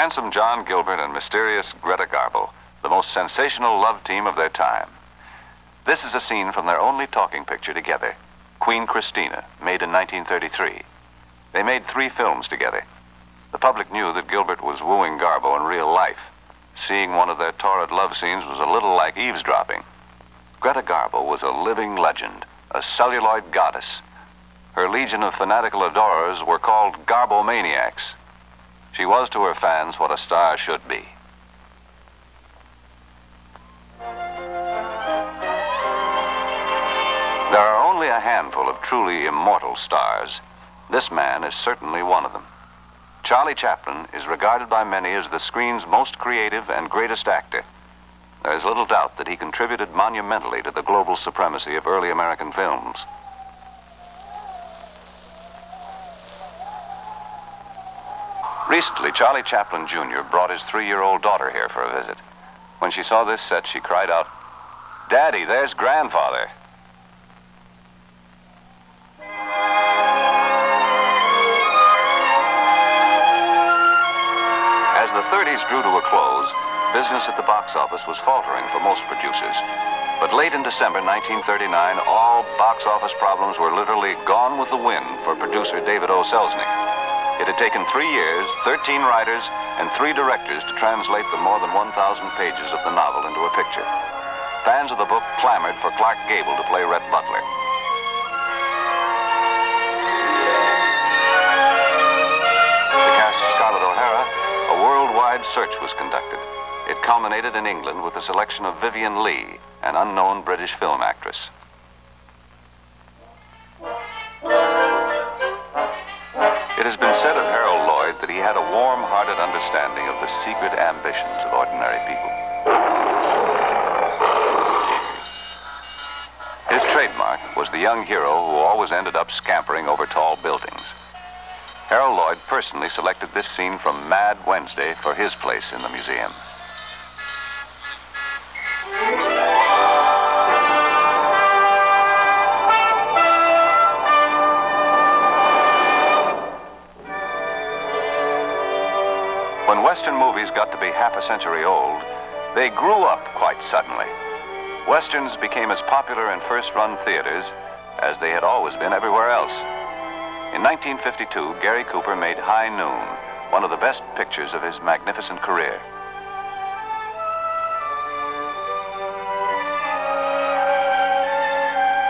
Handsome John Gilbert and mysterious Greta Garbo, the most sensational love team of their time. This is a scene from their only talking picture together, Queen Christina, made in 1933. They made 3 films together. The public knew that Gilbert was wooing Garbo in real life. Seeing one of their torrid love scenes was a little like eavesdropping. Greta Garbo was a living legend, a celluloid goddess. Her legion of fanatical adorers were called Garbomaniacs. She was to her fans what a star should be. There are only a handful of truly immortal stars. This man is certainly one of them. Charlie Chaplin is regarded by many as the screen's most creative and greatest actor. There is little doubt that he contributed monumentally to the global supremacy of early American films. Recently, Charlie Chaplin Jr. brought his 3-year-old daughter here for a visit. When she saw this set, she cried out, "Daddy, there's Grandfather." As the 30s drew to a close, business at the box office was faltering for most producers. But late in December 1939, all box office problems were literally gone with the wind for producer David O. Selznick. It had taken 3 years, 13 writers, and 3 directors to translate the more than 1,000 pages of the novel into a picture. Fans of the book clamored for Clark Gable to play Rhett Butler. To cast Scarlett O'Hara, a worldwide search was conducted. It culminated in England with the selection of Vivien Leigh, an unknown British film actress. It has been said of Harold Lloyd that he had a warm-hearted understanding of the secret ambitions of ordinary people. His trademark was the young hero who always ended up scampering over tall buildings. Harold Lloyd personally selected this scene from Mad Wednesday for his place in the museum. When Western movies got to be half a century old, they grew up quite suddenly. Westerns became as popular in first-run theaters as they had always been everywhere else. In 1952, Gary Cooper made High Noon, one of the best pictures of his magnificent career.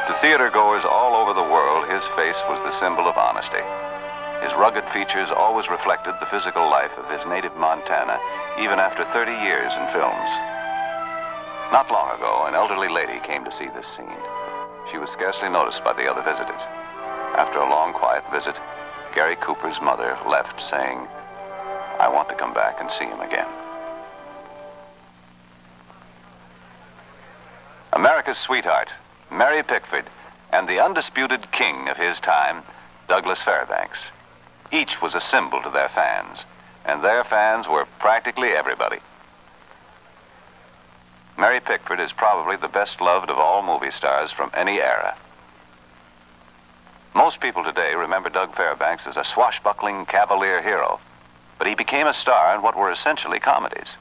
To theatergoers all over the world, his face was the symbol of honesty. His rugged features always reflected the physical life of his native Montana, even after 30 years in films. Not long ago, an elderly lady came to see this scene. She was scarcely noticed by the other visitors. After a long, quiet visit, Gary Cooper's mother left, saying, "I want to come back and see him again." America's sweetheart, Mary Pickford, and the undisputed king of his time, Douglas Fairbanks. Each was a symbol to their fans, and their fans were practically everybody. Mary Pickford is probably the best loved of all movie stars from any era. Most people today remember Doug Fairbanks as a swashbuckling cavalier hero, but he became a star in what were essentially comedies.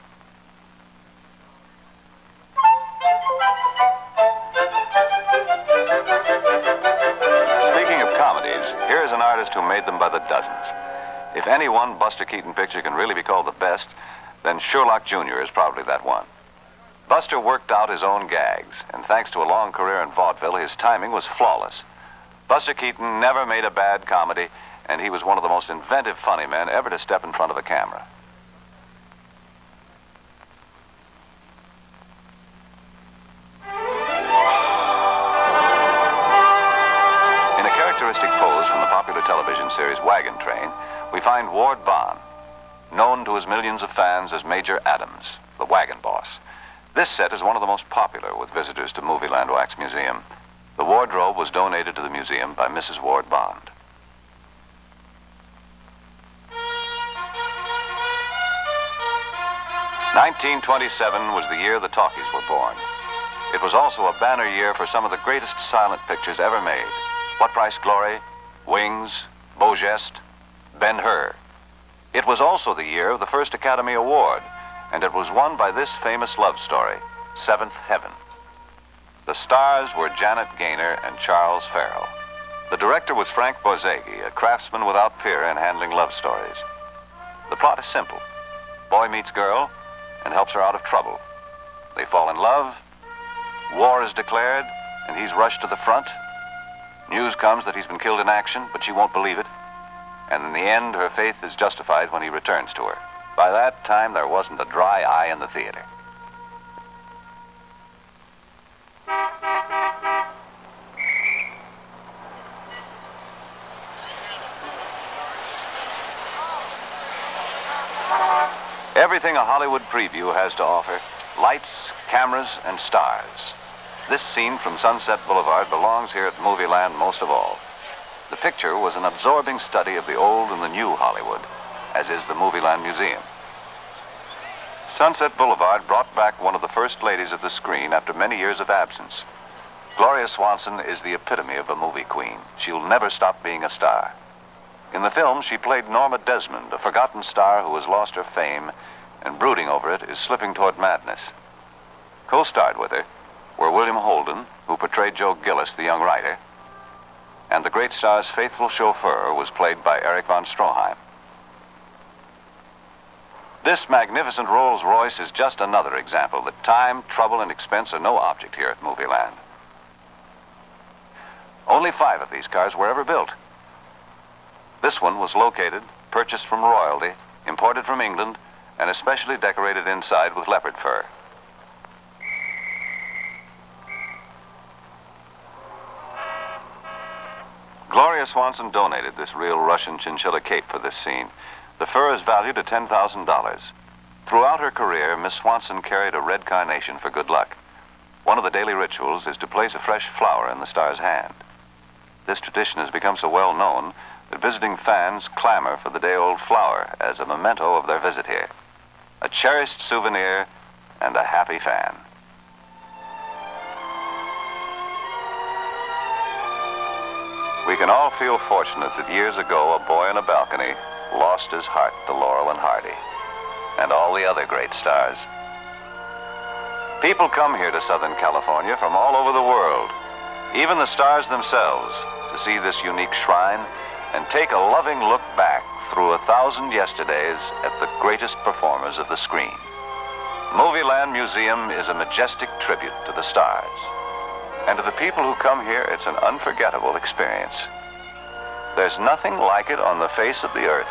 Speaking of comedies, here's an artist who made them by the dozens. If any one Buster Keaton picture can really be called the best, then Sherlock Jr. is probably that one. Buster worked out his own gags, and thanks to a long career in vaudeville, his timing was flawless. Buster Keaton never made a bad comedy, and he was one of the most inventive funny men ever to step in front of a camera. In a characteristic pose from the popular television series Wagon Train, we find Ward Vaughn, known to his millions of fans as Major Adams, the wagon boss. This set is one of the most popular with visitors to Movieland Wax Museum. The wardrobe was donated to the museum by Mrs. Ward Bond. "1927 was the year the talkies were born. It was also a banner year for some of the greatest silent pictures ever made. What Price Glory, Wings, Beau Geste, Ben-Hur. It was also the year of the first Academy Award, and it was won by this famous love story, Seventh Heaven. The stars were Janet Gaynor and Charles Farrell. The director was Frank Borzage, a craftsman without peer in handling love stories. The plot is simple. Boy meets girl and helps her out of trouble. They fall in love. War is declared, and he's rushed to the front. News comes that he's been killed in action, but she won't believe it. And in the end, her faith is justified when he returns to her. By that time, there wasn't a dry eye in the theater. Everything a Hollywood preview has to offer: lights, cameras, and stars. This scene from Sunset Boulevard belongs here at Movieland most of all. The picture was an absorbing study of the old and the new Hollywood, as is the Movieland Museum. Sunset Boulevard brought back one of the first ladies of the screen after many years of absence. Gloria Swanson is the epitome of a movie queen. She'll never stop being a star. In the film, she played Norma Desmond, a forgotten star who has lost her fame and, brooding over it, is slipping toward madness. Co-starred with her were William Holden, who portrayed Joe Gillis, the young writer, and the great star's faithful chauffeur was played by Erich von Stroheim. This magnificent Rolls Royce is just another example that time, trouble, and expense are no object here at Movieland. Only 5 of these cars were ever built. This one was located, purchased from royalty, imported from England, and especially decorated inside with leopard fur. Gloria Swanson donated this real Russian chinchilla cape for this scene. The fur is valued at $10,000. Throughout her career, Miss Swanson carried a red carnation for good luck. One of the daily rituals is to place a fresh flower in the star's hand. This tradition has become so well known that visiting fans clamor for the day-old flower as a memento of their visit here. A cherished souvenir and a happy fan. We can all feel fortunate that years ago a boy on a balcony lost his heart to Laurel and Hardy and all the other great stars. People come here to Southern California from all over the world, even the stars themselves, to see this unique shrine and take a loving look back through 1,000 yesterdays at the greatest performers of the screen. Movieland Museum is a majestic tribute to the stars. And to the people who come here, it's an unforgettable experience. There's nothing like it on the face of the earth.